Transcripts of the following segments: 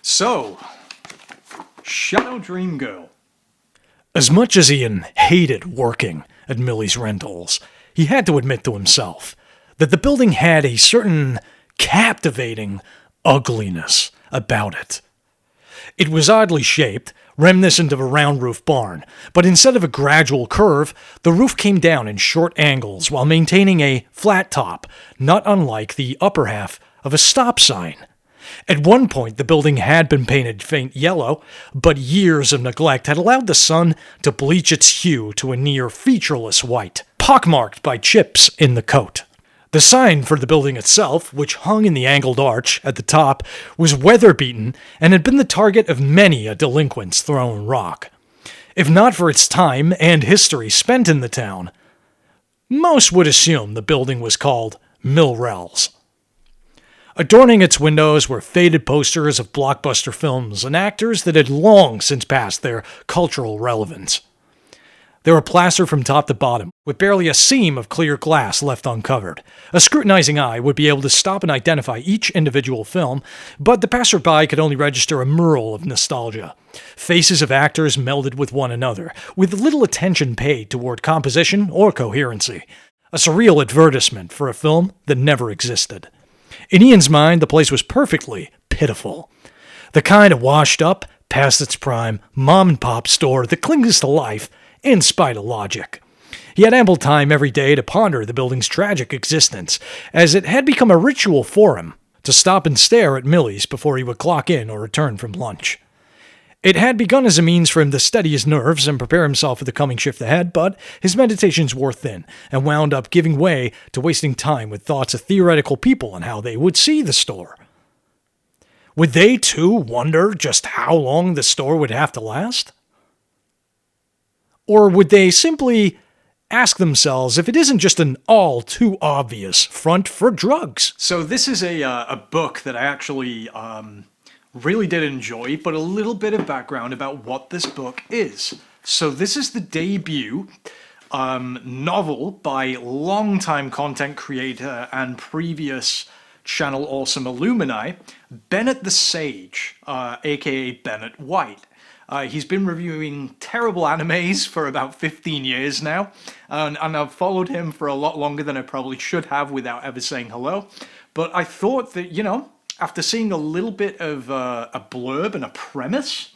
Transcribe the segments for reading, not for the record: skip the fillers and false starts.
So, Shadow Dream Girl. As much as Ian hated working at Millie's Rentals, he had to admit to himself that the building had a certain captivating ugliness about it. It was oddly shaped, reminiscent of a round roof barn, but instead of a gradual curve, the roof came down in short angles while maintaining a flat top, not unlike the upper half of a stop sign. At one point, the building had been painted faint yellow, but years of neglect had allowed the sun to bleach its hue to a near featureless white, pockmarked by chips in the coat. The sign for the building itself, which hung in the angled arch at the top, was weather-beaten and had been the target of many a delinquent's thrown rock. If not for its time and history spent in the town, most would assume the building was called Millrell's. Adorning its windows were faded posters of blockbuster films and actors that had long since passed their cultural relevance. They were plastered from top to bottom, with barely a seam of clear glass left uncovered. A scrutinizing eye would be able to stop and identify each individual film, but the passerby could only register a mural of nostalgia. Faces of actors melded with one another, with little attention paid toward composition or coherency. A surreal advertisement for a film that never existed. In Ian's mind, the place was perfectly pitiful. The kind of washed-up, past its prime, mom-and-pop store that clings to life in spite of logic. He had ample time every day to ponder the building's tragic existence, as it had become a ritual for him to stop and stare at Millie's before he would clock in or return from lunch. It had begun as a means for him to steady his nerves and prepare himself for the coming shift ahead, but his meditations wore thin and wound up giving way to wasting time with thoughts of theoretical people and how they would see the store. Would they, too, wonder just how long the store would have to last? Or would they simply ask themselves if it isn't just an all-too-obvious front for drugs? So this is a book that I actually really did enjoy, but a little bit of background about what this book is. So this is the debut novel by longtime content creator and previous channel Awesome Alumni, Bennett the Sage, aka Bennett White. He's been reviewing terrible animes for about 15 years now, and I've followed him for a lot longer than I probably should have without ever saying hello. But I thought that, after seeing a little bit of a blurb and a premise,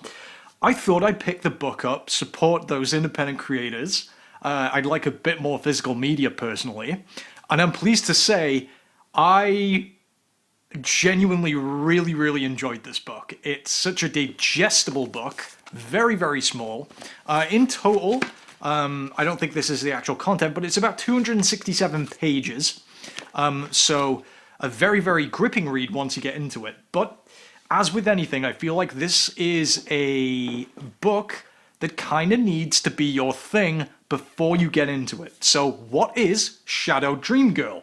I thought I'd pick the book up, support those independent creators. I'd like a bit more physical media personally, and I'm pleased to say I genuinely really enjoyed this book. It's such a digestible book, very, very small. In total, I don't think this is the actual content, but it's about 267 pages. So a very, very gripping read once you get into it. But as with anything, I feel like this is a book that kind of needs to be your thing before you get into it. So what is Shadow Dream Girl?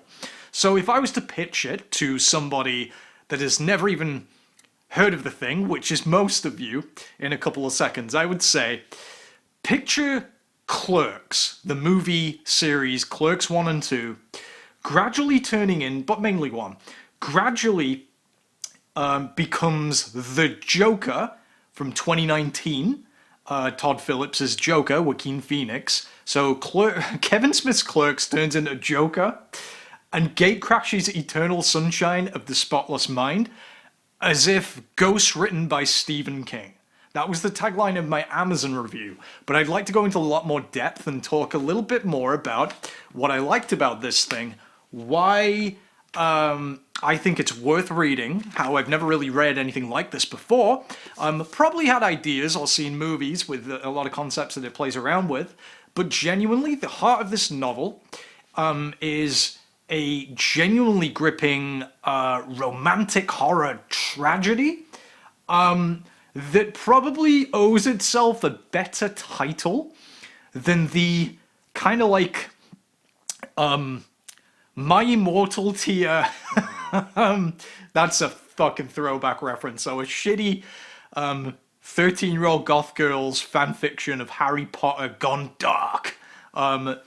So if I was to pitch it to somebody that has never even heard of the thing, which is most of you, in a couple of seconds, I would say, picture Clerks, the movie series Clerks 1 and 2, gradually turning in, but mainly 1, gradually becomes the Joker from 2019, Todd Phillips' Joker, Joaquin Phoenix. So Kevin Smith's Clerks turns into Joker, and gatecrashes eternal sunshine of the spotless mind, as if ghost written by Stephen King. That was the tagline of my Amazon review, but I'd like to go into a lot more depth and talk a little bit more about what I liked about this thing, why I think it's worth reading, how I've never really read anything like this before. Probably had ideas or seen movies with a lot of concepts that it plays around with, but genuinely, the heart of this novel is a genuinely gripping romantic horror tragedy that probably owes itself a better title than the kind of like My Immortal tier. That's a fucking throwback reference. So a shitty 13-year-old goth girl's fanfiction of Harry Potter gone dark. Blurb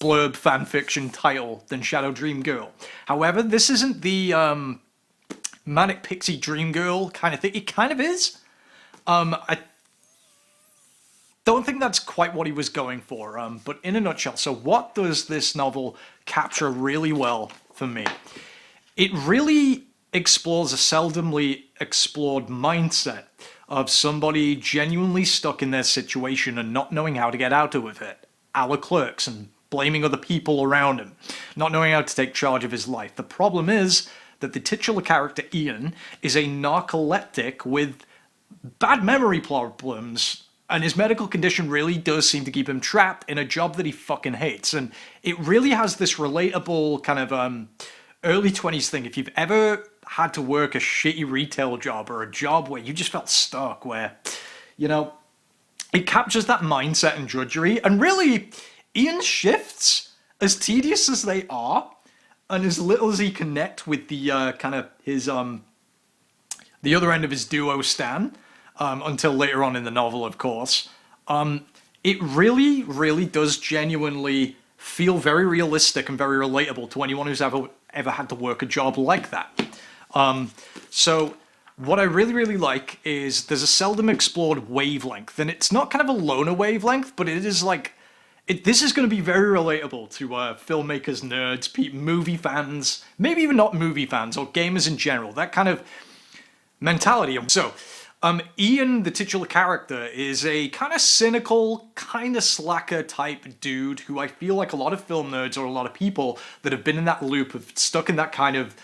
fanfiction title than Shadow Dream Girl. However, this isn't the manic pixie dream girl kind of thing. It kind of is. I don't think that's quite what he was going for. But in a nutshell, so what does this novel capture really well for me? It really explores a seldomly explored mindset of somebody genuinely stuck in their situation and not knowing how to get out of it, a la Clerks, and blaming other people around him, not knowing how to take charge of his life. The problem is that the titular character, Ian, is a narcoleptic with bad memory problems, and his medical condition really does seem to keep him trapped in a job that he fucking hates. And it really has this relatable kind of early 20s thing. If you've ever had to work a shitty retail job or a job where you just felt stuck, where, you know, it captures that mindset and drudgery. And really, Ian's shifts, as tedious as they are, and as little as he connect with the kind of his the other end of his duo Stan, until later on in the novel, of course, it really, really does genuinely feel very realistic and very relatable to anyone who's ever had to work a job like that. So what I really, really like is there's a seldom explored wavelength, and it's not kind of a loner wavelength, but it is like, this is going to be very relatable to filmmakers, nerds, movie fans, maybe even not movie fans, or gamers in general, that kind of mentality. So, Ian, the titular character, is a kind of cynical, kind of slacker type dude who I feel like a lot of film nerds or a lot of people that have been in that loop of stuck in that kind of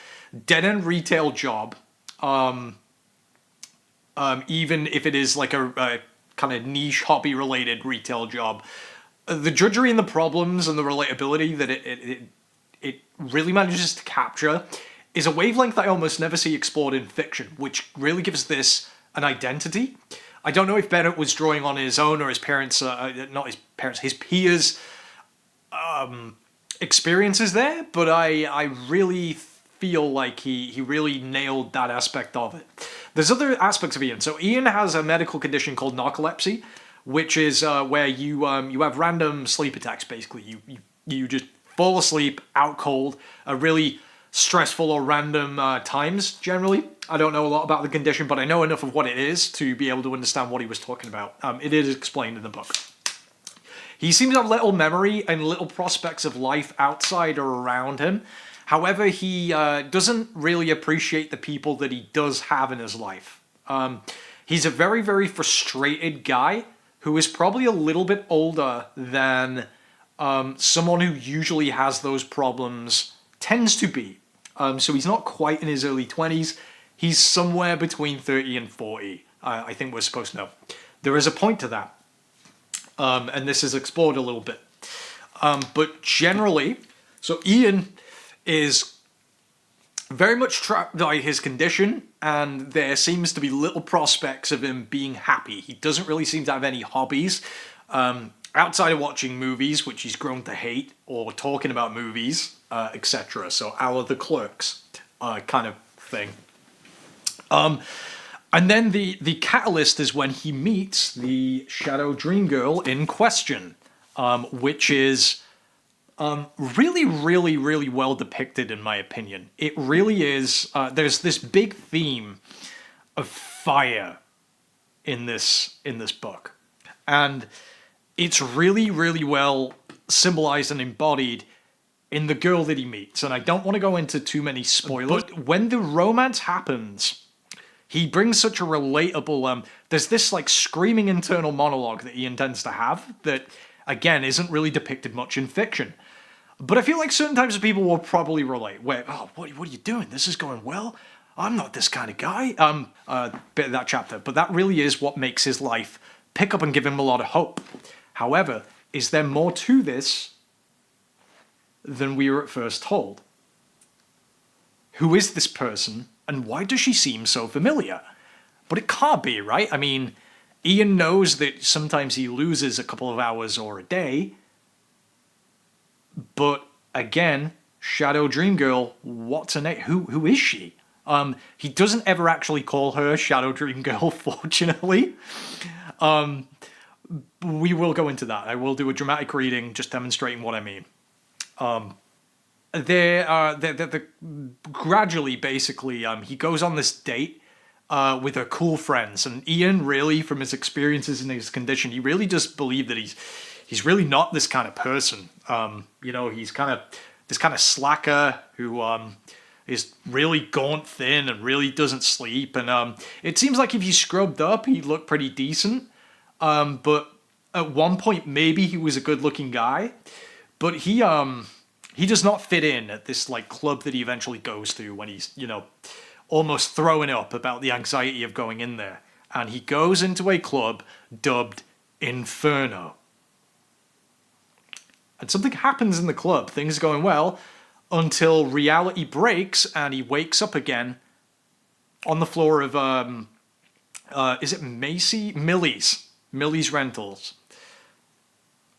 dead-end retail job, even if it is like a kind of niche hobby-related retail job, the drudgery and the problems and the relatability that it really manages to capture is a wavelength I almost never see explored in fiction, which really gives this an identity. I don't know if Bennett was drawing on his own or his parents, not his parents, his peers' experiences there, but I really feel like he really nailed that aspect of it. There's other aspects of Ian. So Ian has a medical condition called narcolepsy, which is where you have random sleep attacks. Basically, you just fall asleep out cold, really stressful or random times. Generally, I don't know a lot about the condition, but I know enough of what it is to be able to understand what he was talking about. It is explained in the book. He seems to have little memory and little prospects of life outside or around him. However, he doesn't really appreciate the people that he does have in his life. He's a very, very frustrated guy who is probably a little bit older than someone who usually has those problems tends to be. So he's not quite in his early 20s. He's somewhere between 30 and 40, I think we're supposed to know. There is a point to that. And this is explored a little bit. But generally, so Ian is very much trapped by his condition, and there seems to be little prospects of him being happy. He doesn't really seem to have any hobbies outside of watching movies, which he's grown to hate, or talking about movies, etc. So, a la the Clerks kind of thing. And then the catalyst is when he meets the Shadow Dream Girl in question, which is really, really, really well depicted, in my opinion. It really is. There's this big theme of fire in this book, and it's really, really well symbolized and embodied in the girl that he meets. And I don't want to go into too many spoilers, but when the romance happens, he brings such a relatable. There's this like screaming internal monologue that Ian tends to have that, again, isn't really depicted much in fiction. But I feel like certain types of people will probably relate. Where, oh, what are you doing? This is going well. I'm not this kind of guy. Bit of that chapter. But that really is what makes his life pick up and give him a lot of hope. However, is there more to this than we were at first told? Who is this person, and why does she seem so familiar? But it can't be, right? I mean, Ian knows that sometimes he loses a couple of hours or a day. But again, Shadow Dream Girl, what's her name? Who is she? He doesn't ever actually call her Shadow Dream Girl, fortunately. We will go into that. I will do a dramatic reading just demonstrating what I mean. they're gradually, basically, he goes on this date with her cool friends, and Ian really, from his experiences in his condition, he really just believed that he's really not this kind of person. He's kind of this kind of slacker who is really gaunt thin and really doesn't sleep, and it seems like if he scrubbed up, he'd look pretty decent. But at one point, maybe he was a good-looking guy, but he does not fit in at this like club that he eventually goes to when he's almost throwing up about the anxiety of going in there. And he goes into a club dubbed Inferno. And something happens in the club. Things are going well until reality breaks and he wakes up again on the floor of is it Millie's Rentals.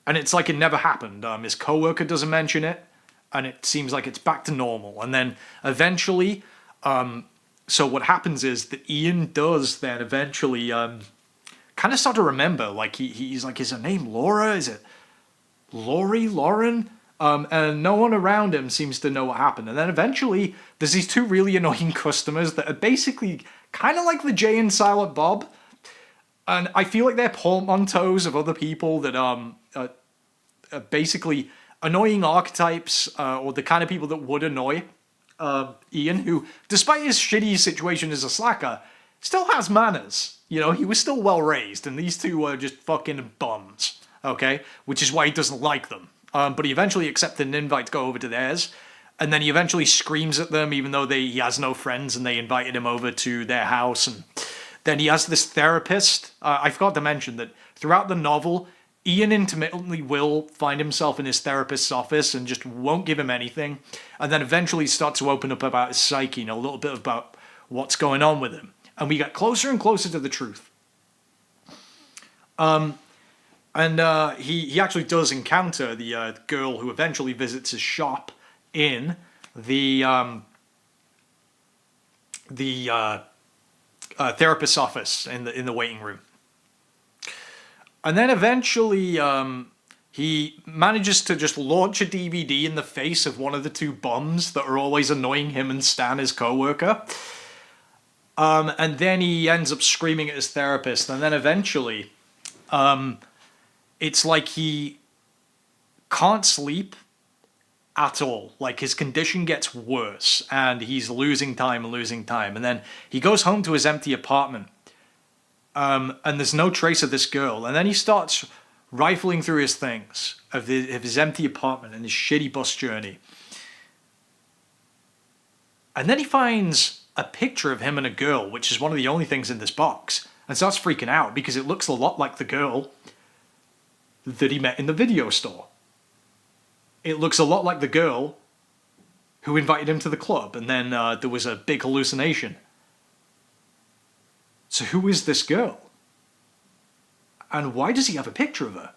And it's like it never happened. His coworker doesn't mention it, and it seems like it's back to normal. And then eventually, so what happens is that Ian does then eventually kind of start to remember. Like he's like, is her name Laura? Is it Lauren? And no one around him seems to know what happened. And then eventually, there's these two really annoying customers that are basically kind of like the Jay and Silent Bob. And I feel like they're portmanteaus of other people that are basically annoying archetypes, or the kind of people that would annoy Ian, who, despite his shitty situation as a slacker, still has manners. He was still well raised, and these two were just fucking bums, okay? Which is why he doesn't like them. But he eventually accepted an invite to go over to theirs, and then he eventually screams at them, even though he has no friends, and they invited him over to their house. And then he has this therapist. I forgot to mention that throughout the novel, Ian intermittently will find himself in his therapist's office and just won't give him anything, and then eventually starts to open up about his psyche, a little bit about what's going on with him. And we get closer and closer to the truth. He actually does encounter the girl who eventually visits his shop in the therapist's office in the waiting room. And then eventually he manages to just launch a DVD in the face of one of the two bums that are always annoying him and Stan, his co-worker. And then he ends up screaming at his therapist. And then eventually, it's like he can't sleep at all. Like his condition gets worse and he's losing time. And then he goes home to his empty apartment. And there's no trace of this girl. And then he starts rifling through his things of his empty apartment and his shitty bus journey. And then he finds a picture of him and a girl, which is one of the only things in this box, and starts freaking out because it looks a lot like the girl that he met in the video store. It looks a lot like the girl who invited him to the club, and then there was a big hallucination. So who is this girl? And why does he have a picture of her?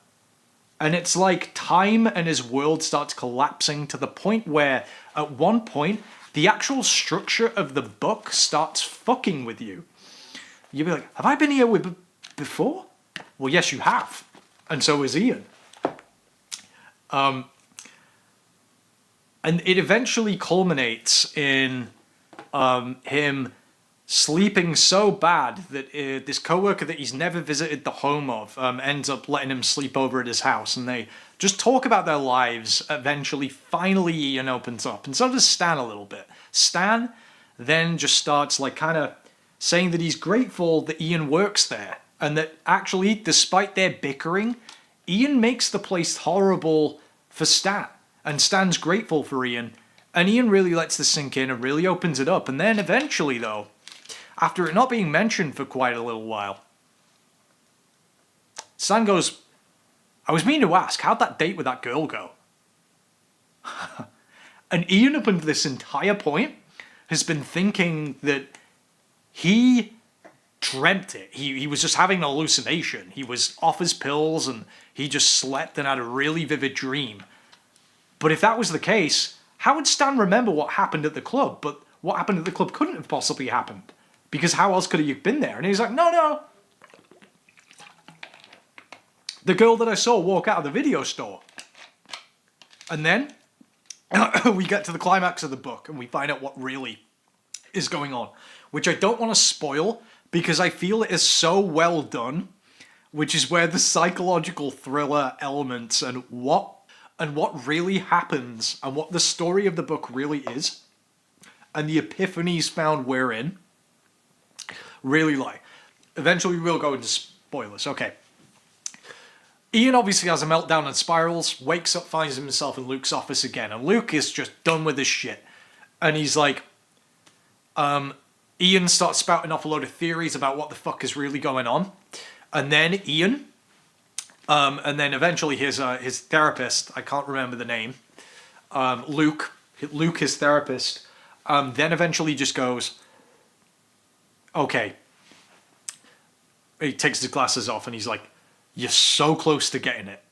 And it's like time and his world starts collapsing to the point where, at one point, the actual structure of the book starts fucking with you. You'll be like, have I been here before? Well, yes, you have. And so is Ian. And it eventually culminates in him sleeping so bad that this coworker that he's never visited the home of ends up letting him sleep over at his house, and they just talk about their lives. Eventually, finally, Ian opens up, and so does Stan a little bit. Stan then just starts like kind of saying that he's grateful that Ian works there, and that actually, despite their bickering, Ian makes the place horrible for Stan, and Stan's grateful for Ian, and Ian really lets this sink in and really opens it up. And then eventually, though, after it not being mentioned for quite a little while, Stan goes, I was meaning to ask, how'd that date with that girl go? And Ian, up until this entire point, has been thinking that he dreamt it. He was just having an hallucination. He was off his pills and he just slept and had a really vivid dream. But if that was the case, how would Stan remember what happened at the club? But what happened at the club couldn't have possibly happened, because how else could he have been there? And he's like, no. The girl that I saw walk out of the video store. And then we get to the climax of the book and we find out what really is going on, which I don't want to spoil because I feel it is so well done, which is where the psychological thriller elements and what really happens and what the story of the book really is and the epiphanies found wherein really lie. Eventually we'll go into spoilers. Okay. Ian obviously has a meltdown and spirals, wakes up, finds himself in Luke's office again, and Luke is just done with his shit. And he's like, Ian starts spouting off a load of theories about what the fuck is really going on. And then Ian, and then eventually his therapist, I can't remember the name, Luke, his therapist, then eventually just goes, okay. He takes his glasses off and he's like, you're so close to getting it.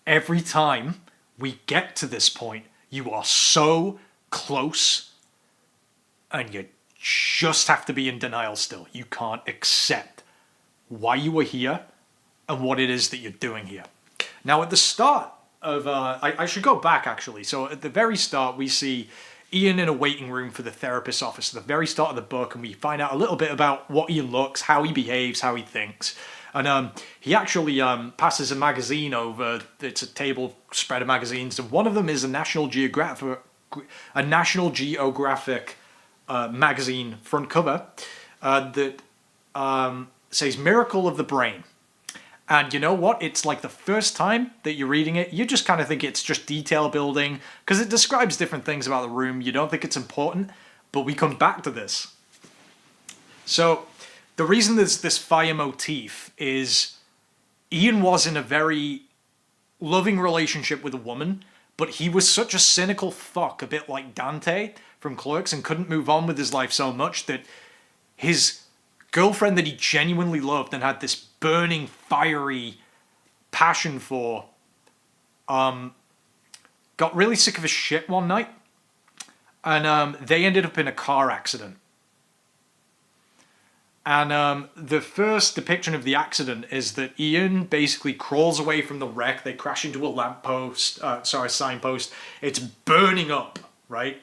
Every time we get to this point, you are so close and you just have to be in denial still. You can't accept why you were here and what it is that you're doing here. Now, at the start of... I should go back, actually. So at the very start, we see Ian in a waiting room for the therapist's office at the very start of the book, and we find out a little bit about what Ian looks, how he behaves, how he thinks. And he actually passes a magazine over. It's a table spread of magazines, and one of them is a National Geographic magazine front cover that says "Miracle of the Brain." And you know what? It's like the first time that you're reading it, you just kind of think it's just detail building because it describes different things about the room. You don't think it's important, but we come back to this. So the reason there's this fire motif is Ian was in a very loving relationship with a woman, but he was such a cynical fuck, a bit like Dante from Clerks, and couldn't move on with his life so much that his girlfriend that he genuinely loved and had this burning, fiery passion for, got really sick of his shit one night, and they ended up in a car accident. And the first depiction of the accident is that Ian basically crawls away from the wreck. They crash into a signpost. It's burning up, right?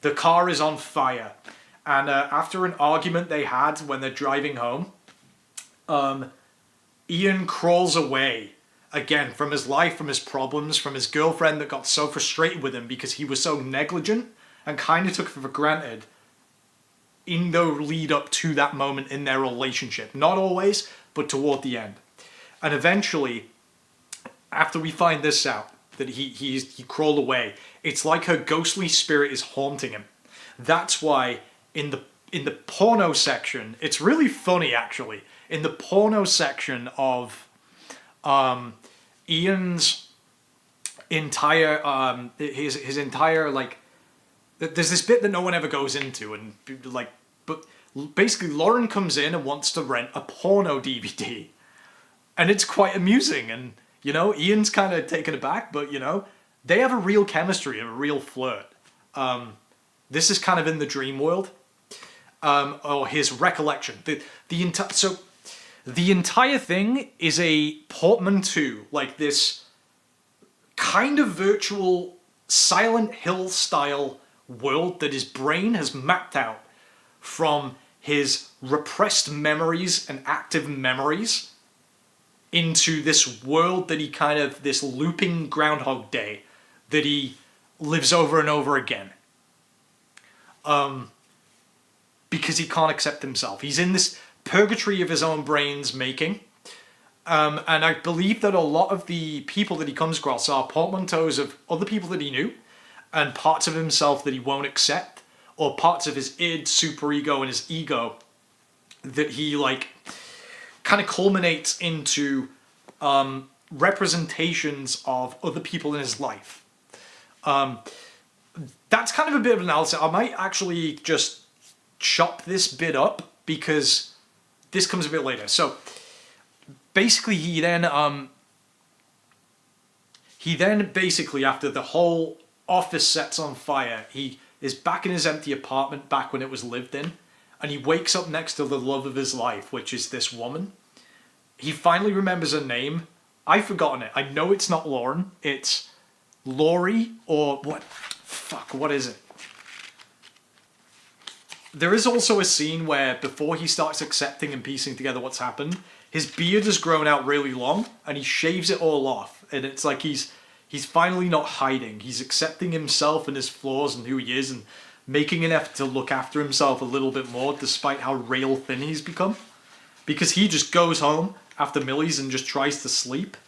The car is on fire. And after an argument they had when they're driving home, Ian crawls away again from his life, from his problems, from his girlfriend that got so frustrated with him because he was so negligent and kind of took it for granted in the lead up to that moment in their relationship. Not always, but toward the end. And eventually, after we find this out, that he crawled away, it's like her ghostly spirit is haunting him. That's why in the porno section, it's really funny actually, in the porno section of Ian's entire, his entire, like, there's this bit that no one ever goes into, and like, but basically Lauren comes in and wants to rent a porno DVD, and it's quite amusing, and you know, Ian's kind of taken aback, but you know, they have a real chemistry and a real flirt. This is kind of in the dream world, or his recollection. So the entire thing is a portmanteau, like this kind of virtual Silent Hill style world that his brain has mapped out from his repressed memories and active memories into this world that he kind of, this looping Groundhog Day that he lives over and over again. Because he can't accept himself. He's in this purgatory of his own brain's making. And I believe that a lot of the people that he comes across are portmanteaus of other people that he knew, and parts of himself that he won't accept, or parts of his id, superego, and his ego that he like kind of culminates into representations of other people in his life. That's kind of a bit of an analysis. I might actually just chop this bit up because this comes a bit later. So basically he then basically, after the whole office sets on fire, he is back in his empty apartment back when it was lived in, and he wakes up next to the love of his life, which is this woman. He finally remembers her name. I've forgotten it. I know it's not Lauren. It's Laurie, or what? Fuck, what is it? There is also a scene where before he starts accepting and piecing together what's happened, his beard has grown out really long and he shaves it all off. And it's like he's finally not hiding. He's accepting himself and his flaws and who he is and making an effort to look after himself a little bit more despite how rail thin he's become. Because he just goes home after Millie's and just tries to sleep.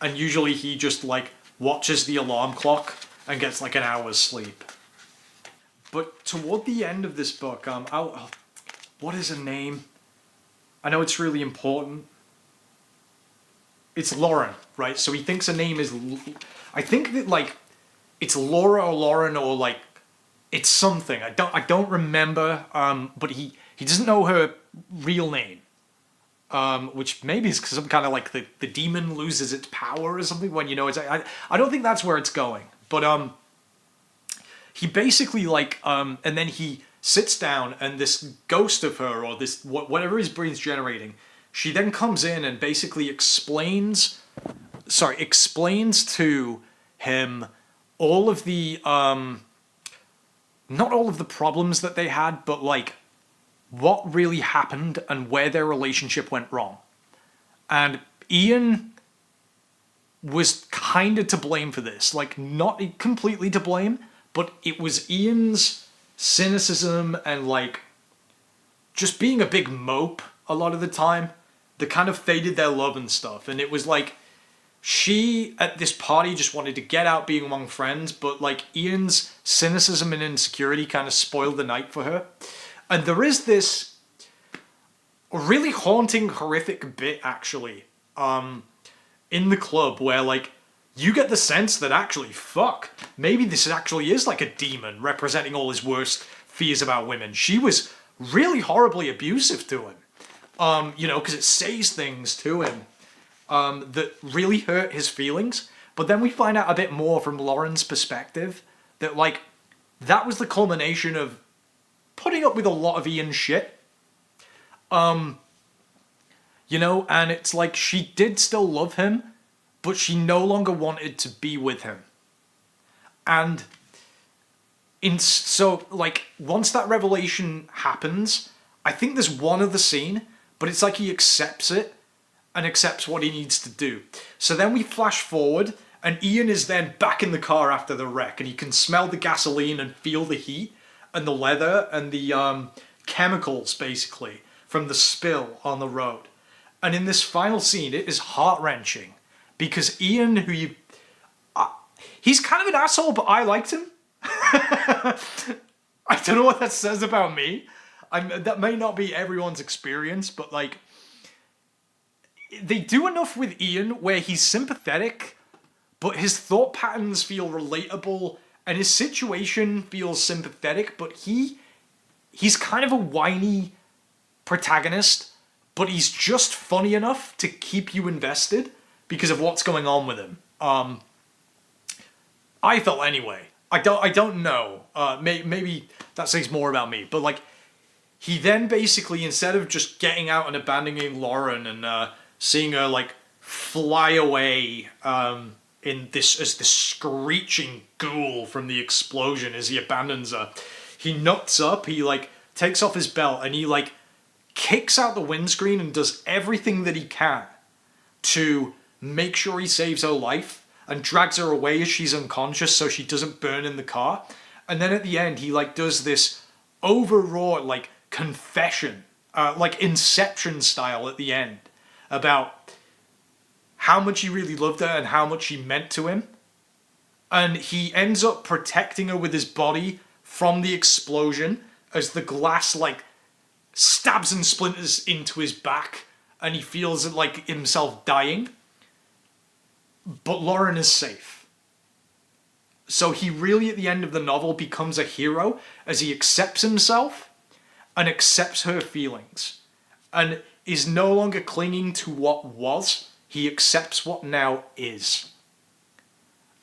And usually he just like watches the alarm clock and gets like an hour's sleep. But toward the end of this book, what is her name? I know it's really important. It's Lauren, right? So he thinks her name is... I think that, like, it's Laura or Lauren or, like, it's something. I don't remember, but he doesn't know her real name. Which maybe is because some kind of, like, the demon loses its power or something when, you know, it's... I don't think that's where it's going. But, he basically, like, and then he sits down and this ghost of her or this, whatever his brain's generating, she then comes in and basically explains to him all of the, not all of the problems that they had, but like what really happened and where their relationship went wrong. And Ian was kind of to blame for this, like not completely to blame, but it was Ian's cynicism and like just being a big mope a lot of the time that kind of faded their love and stuff. And it was like she at this party just wanted to get out being among friends, but like Ian's cynicism and insecurity kind of spoiled the night for her. And there is this really haunting, horrific bit actually in the club where like you get the sense that actually, fuck, maybe this actually is like a demon representing all his worst fears about women. She was really horribly abusive to him, you know, because it says things to him that really hurt his feelings. But then we find out a bit more from Lauren's perspective that, like, that was the culmination of putting up with a lot of Ian's shit. You know, and it's like she did still love him, but she no longer wanted to be with him. And so, like, once that revelation happens, I think there's one other scene, but it's like he accepts it and accepts what he needs to do. So then we flash forward, and Ian is then back in the car after the wreck, and he can smell the gasoline and feel the heat and the leather and the chemicals, basically, from the spill on the road. And in this final scene, it is heart-wrenching. Because Ian, who he's kind of an asshole, but I liked him. I don't know what that says about me. That may not be everyone's experience, but like, they do enough with Ian where he's sympathetic, but his thought patterns feel relatable, and his situation feels sympathetic, but he's kind of a whiny protagonist, but he's just funny enough to keep you invested because of what's going on with him. I felt anyway. I don't know. Maybe that says more about me. But like, he then basically, instead of just getting out and abandoning Lauren and seeing her like fly away in this as this screeching ghoul from the explosion as he abandons her, he nuts up. He like takes off his belt and he like kicks out the windscreen and does everything that he can to make sure he saves her life and drags her away as she's unconscious so she doesn't burn in the car. And then at the end, he like does this overwrought like confession, like Inception style at the end, about how much he really loved her and how much she meant to him. And he ends up protecting her with his body from the explosion as the glass like stabs and splinters into his back and he feels like himself dying. But Lauren is safe. So he really, at the end of the novel, becomes a hero as he accepts himself and accepts her feelings and is no longer clinging to what was. He accepts what now is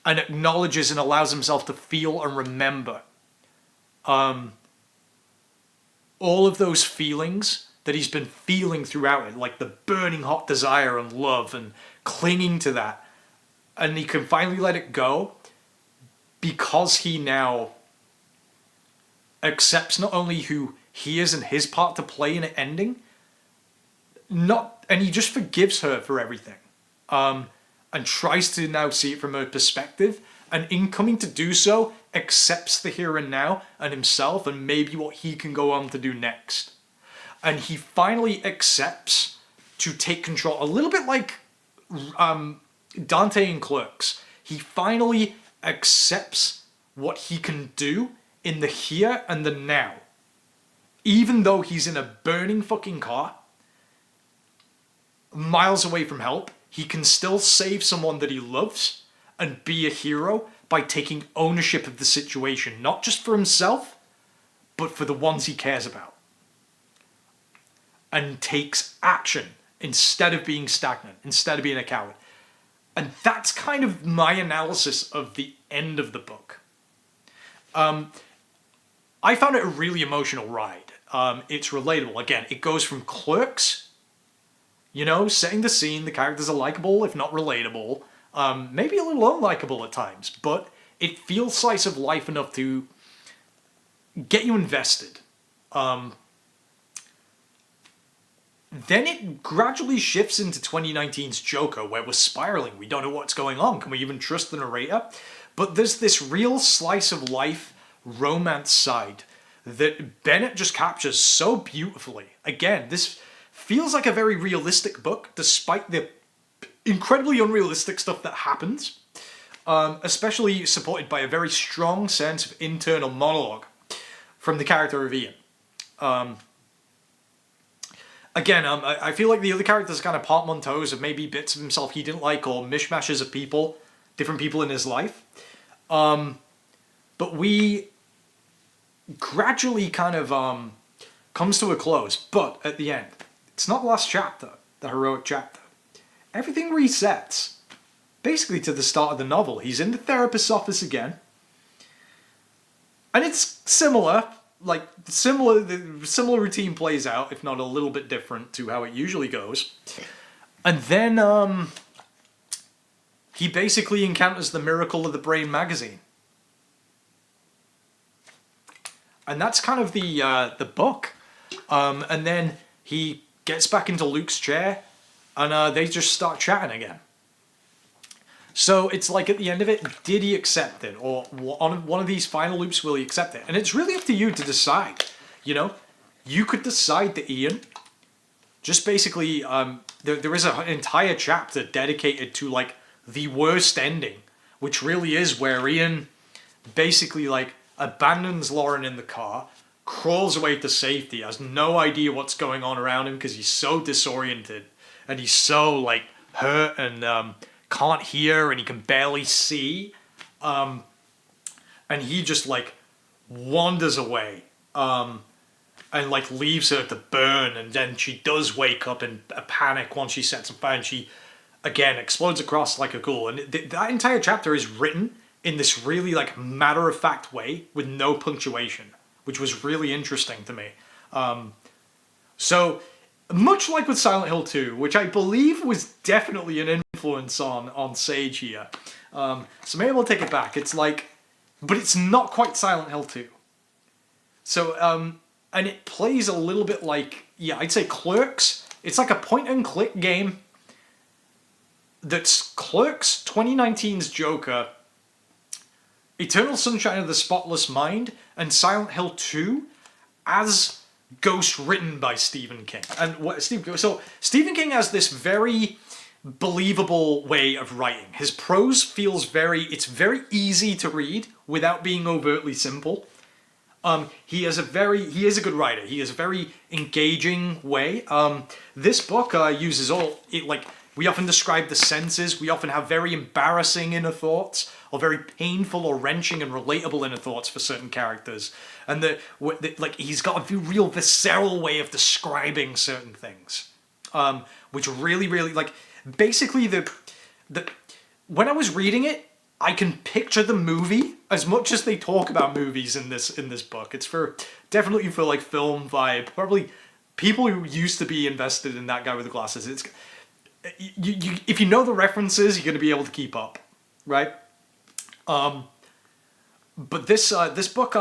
and acknowledges and allows himself to feel and remember all of those feelings that he's been feeling throughout it, like the burning hot desire and love and clinging to that. And he can finally let it go because he now accepts not only who he is and his part to play in it ending, and he just forgives her for everything, and tries to now see it from her perspective, and in coming to do so, accepts the here and now and himself and maybe what he can go on to do next. And he finally accepts to take control, a little bit like Dante in Clerks. He finally accepts what he can do in the here and the now. Even though he's in a burning fucking car, miles away from help, he can still save someone that he loves and be a hero by taking ownership of the situation, not just for himself, but for the ones he cares about. And takes action instead of being stagnant, instead of being a coward. And that's kind of my analysis of the end of the book. I found it a really emotional ride. It's relatable. Again, it goes from Clerks, setting the scene, the characters are likable, if not relatable, maybe a little unlikable at times, but it feels slice of life enough to get you invested. Then it gradually shifts into 2019's Joker, where we're spiraling. We don't know what's going on. Can we even trust the narrator? But there's this real slice of life romance side that Bennett just captures so beautifully. Again, this feels like a very realistic book, despite the incredibly unrealistic stuff that happens, especially supported by a very strong sense of internal monologue from the character of Ian. Again, I feel like the other characters are kind of portmanteaus of maybe bits of himself he didn't like, or mishmashes of people, different people in his life. But we gradually kind of comes to a close. But at the end, it's not the last chapter, the heroic chapter. Everything resets, basically to the start of the novel. He's in the therapist's office again. And it's similar. The similar routine plays out, if not a little bit different to how it usually goes. And then he basically encounters the Miracle of the Brain magazine. And that's kind of the book. And then he gets back into Luke's chair, and they just start chatting again. So it's like at the end of it, did he accept it? Or on one of these final loops, will he accept it? And it's really up to you to decide. You could decide that Ian, just basically, there is an entire chapter dedicated to the worst ending, which really is where Ian basically abandons Lauren in the car, crawls away to safety, has no idea what's going on around him because he's so disoriented and he's so hurt and can't hear and he can barely see, and he just wanders away and leaves her to burn, and then she does wake up in a panic once she sets a fire, and she again explodes across like a ghoul. And that entire chapter is written in this really matter-of-fact way with no punctuation, which was really interesting to me. So much like with Silent Hill 2, which I believe was definitely an influence on Sage here. So maybe we'll take it back. It's but it's not quite Silent Hill 2. So, and it plays a little bit I'd say Clerks. It's like a point-and-click game that's Clerks, 2019's Joker, Eternal Sunshine of the Spotless Mind, and Silent Hill 2 as Ghost written by Stephen King. And Stephen King has this very believable way of writing. His prose feels it's very easy to read without being overtly simple. He is a good writer. He has a very engaging way. This book uses we often describe the senses. We often have very embarrassing inner thoughts, or very painful or wrenching and relatable inner thoughts for certain characters. And he's got a real visceral way of describing certain things, which really, really basically when I was reading it, I can picture the movie as much as they talk about movies in this book. It's definitely for film vibe. Probably people who used to be invested in That Guy with the Glasses. It's if you know the references, you're going to be able to keep up, right? But this book,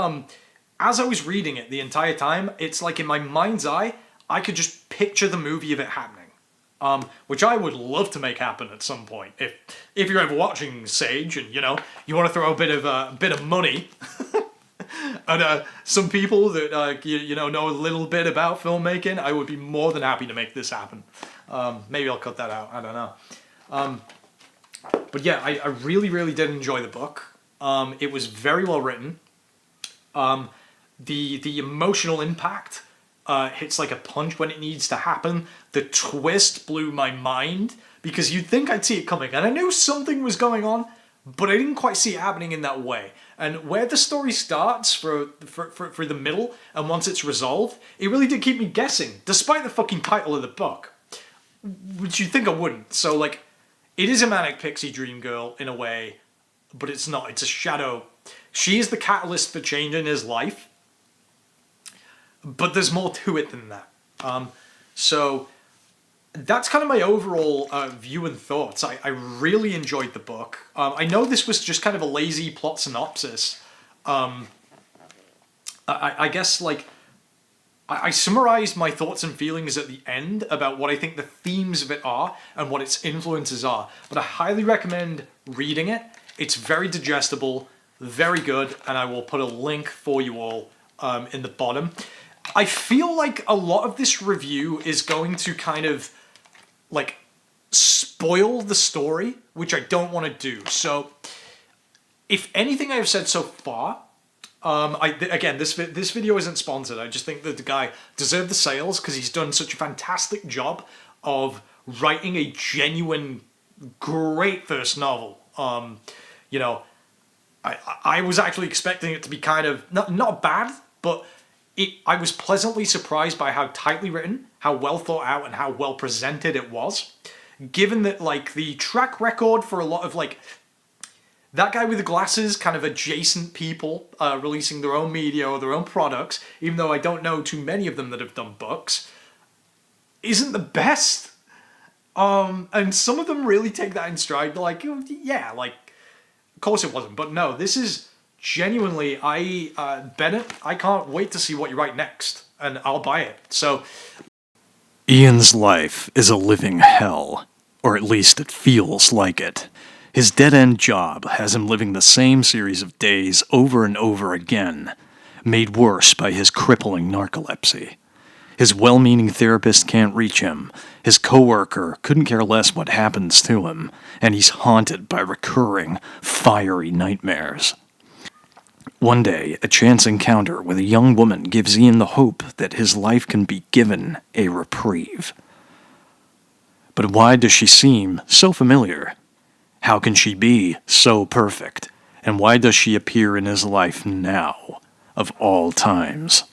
as I was reading it the entire time, it's like in my mind's eye, I could just picture the movie of it happening, which I would love to make happen at some point. If you're ever watching Sage and you want to throw a bit of money and some people that know a little bit about filmmaking, I would be more than happy to make this happen. Maybe I'll cut that out. I don't know. But yeah, I really, really did enjoy the book. It was very well written. The emotional impact hits like a punch when it needs to happen. The twist blew my mind because you'd think I'd see it coming, and I knew something was going on, but I didn't quite see it happening in that way. And where the story starts for the middle, and once it's resolved, it really did keep me guessing, despite the fucking title of the book, which you'd think I wouldn't. So like, it is a manic pixie dream girl in a way, but it's not. It's a shadow. She is the catalyst for change in his life, but there's more to it than that. So that's kind of my overall view and thoughts. I really enjoyed the book. I know this was just kind of a lazy plot synopsis. I guess like I summarized my thoughts and feelings at the end about what I think the themes of it are and what its influences are. But I highly recommend reading it. It's very digestible, very good, and I will put a link for you all in the bottom. I feel like a lot of this review is going to kind of like spoil the story, which I don't want to do. So if anything I've said so far, again, this video isn't sponsored. I just think that the guy deserved the sales because he's done such a fantastic job of writing a genuine, great first novel. I was actually expecting it to be kind of not bad, but I was pleasantly surprised by how tightly written, how well thought out, and how well presented it was. Given that like the track record for a lot of like that guy with the glasses, kind of adjacent people releasing their own media or their own products, even though I don't know too many of them that have done books, isn't the best. And some of them really take that in stride. Like, yeah, like, of course it wasn't. But no, this is genuinely, Bennett, I can't wait to see what you write next. And I'll buy it. So Ian's life is a living hell, or at least it feels like it. His dead-end job has him living the same series of days over and over again, made worse by his crippling narcolepsy. His well-meaning therapist can't reach him, his coworker couldn't care less what happens to him, and he's haunted by recurring, fiery nightmares. One day, a chance encounter with a young woman gives Ian the hope that his life can be given a reprieve. But why does she seem so familiar? How can she be so perfect? And why does she appear in his life now, of all times?